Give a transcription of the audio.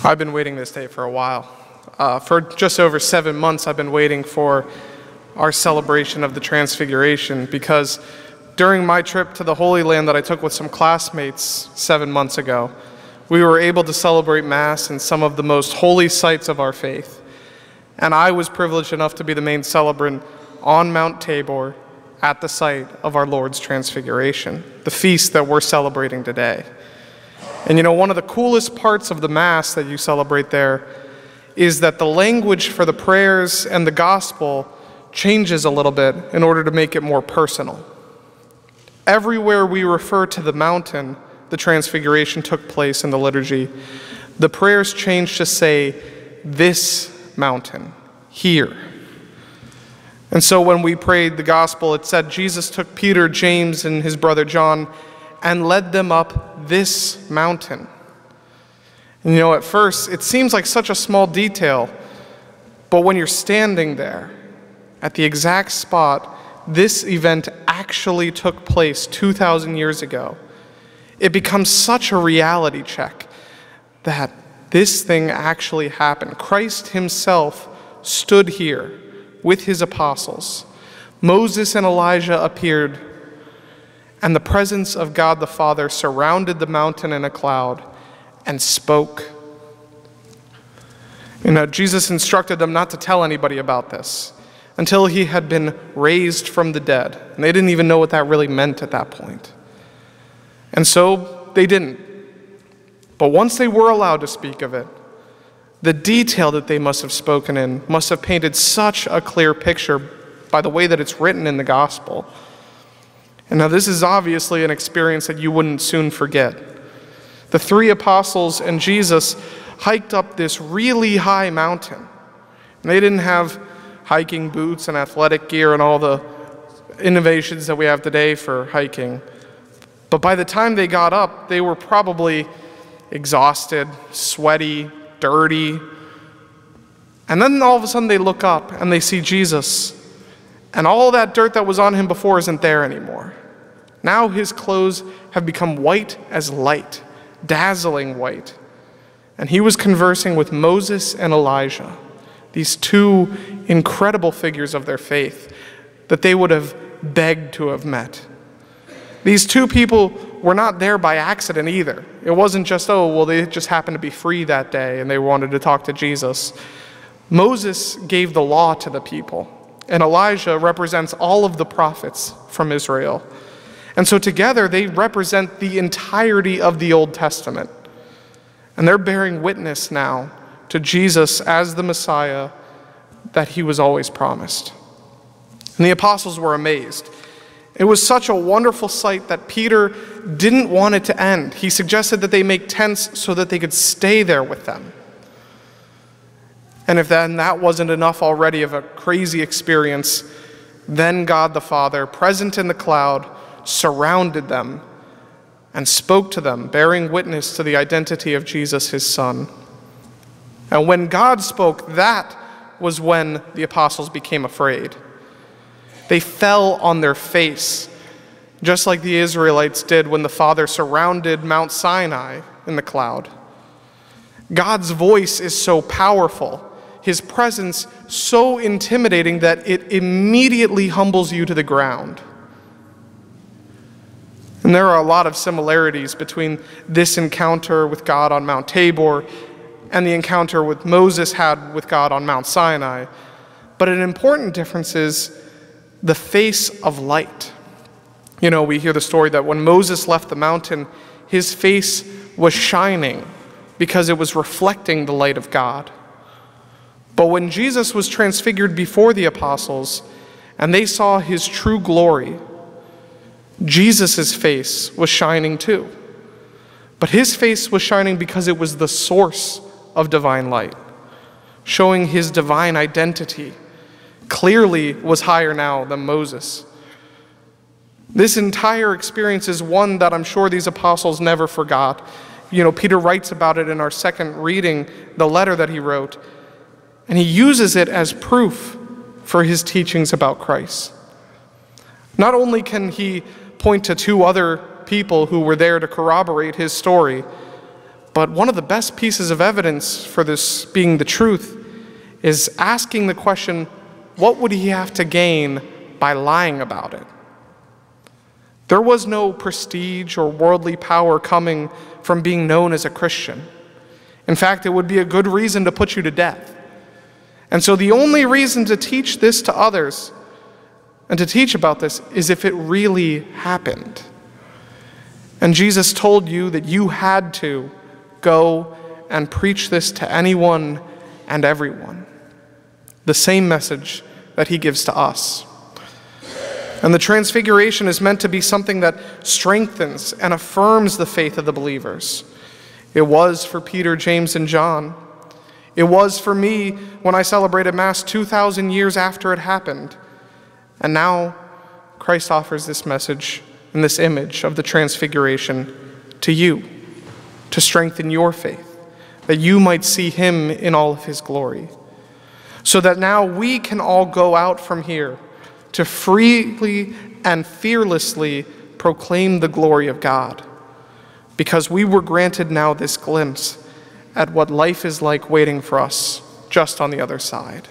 I've been waiting this day for a while. For just over 7 months, I've been waiting for our celebration of the Transfiguration, because during my trip to the Holy Land that I took with some classmates 7 months ago, we were able to celebrate Mass in some of the most holy sites of our faith. And I was privileged enough to be the main celebrant on Mount Tabor at the site of our Lord's Transfiguration, the feast that we're celebrating today. And you know, one of the coolest parts of the Mass that you celebrate there is that the language for the prayers and the gospel changes a little bit in order to make it more personal. Everywhere we refer to the mountain the Transfiguration took place in the liturgy, the prayers change to say, "This mountain, here." And so when we prayed the gospel, it said Jesus took Peter, James, and his brother John and led them up this mountain. And you know, at first, it seems like such a small detail, but when you're standing there at the exact spot this event actually took place 2,000 years ago, it becomes such a reality check that this thing actually happened. Christ himself stood here with his apostles. Moses and Elijah appeared, and the presence of God the Father surrounded the mountain in a cloud and spoke. You know, Jesus instructed them not to tell anybody about this until he had been raised from the dead. And they didn't even know what that really meant at that point. And so they didn't. But once they were allowed to speak of it, the detail that they must have spoken in must have painted such a clear picture by the way that it's written in the gospel. And now this is obviously an experience that you wouldn't soon forget. The three apostles and Jesus hiked up this really high mountain. And they didn't have hiking boots and athletic gear and all the innovations that we have today for hiking. But by the time they got up, they were probably exhausted, sweaty, dirty. And then all of a sudden they look up and they see Jesus. And all that dirt that was on him before isn't there anymore. Now his clothes have become white as light, dazzling white. And he was conversing with Moses and Elijah, these two incredible figures of their faith that they would have begged to have met. These two people were not there by accident either. It wasn't just, oh, well, they just happened to be free that day and they wanted to talk to Jesus. Moses gave the law to the people, and Elijah represents all of the prophets from Israel. And so together they represent the entirety of the Old Testament. And they're bearing witness now to Jesus as the Messiah that he was always promised. And the apostles were amazed. It was such a wonderful sight that Peter didn't want it to end. He suggested that they make tents so that they could stay there with them. And if then that wasn't enough already of a crazy experience, then God the Father, present in the cloud, surrounded them and spoke to them, bearing witness to the identity of Jesus, his Son. And when God spoke, that was when the apostles became afraid. They fell on their face, just like the Israelites did when the Father surrounded Mount Sinai in the cloud. God's voice is so powerful, his presence so intimidating that it immediately humbles you to the ground. And there are a lot of similarities between this encounter with God on Mount Tabor and the encounter with Moses had with God on Mount Sinai. But an important difference is the face of light. You know, we hear the story that when Moses left the mountain, his face was shining because it was reflecting the light of God. But when Jesus was transfigured before the apostles and they saw his true glory, Jesus' face was shining too. But his face was shining because it was the source of divine light, showing his divine identity clearly was higher now than Moses. This entire experience is one that I'm sure these apostles never forgot. You know, Peter writes about it in our second reading, the letter that he wrote, and he uses it as proof for his teachings about Christ. Not only can he point to two other people who were there to corroborate his story, But one of the best pieces of evidence for this being the truth is asking the question, what would he have to gain by lying about it? There was no prestige or worldly power coming from being known as a Christian. In fact, it would be a good reason to put you to death. And so the only reason to teach this to others and to teach about this is if it really happened. And Jesus told you that you had to go and preach this to anyone and everyone. The same message that he gives to us. And the Transfiguration is meant to be something that strengthens and affirms the faith of the believers. It was for Peter, James, and John. It was for me when I celebrated Mass 2,000 years after it happened. And now Christ offers this message and this image of the Transfiguration to you, to strengthen your faith, that you might see him in all of his glory. So that now we can all go out from here to freely and fearlessly proclaim the glory of God, because we were granted now this glimpse at what life is like waiting for us just on the other side.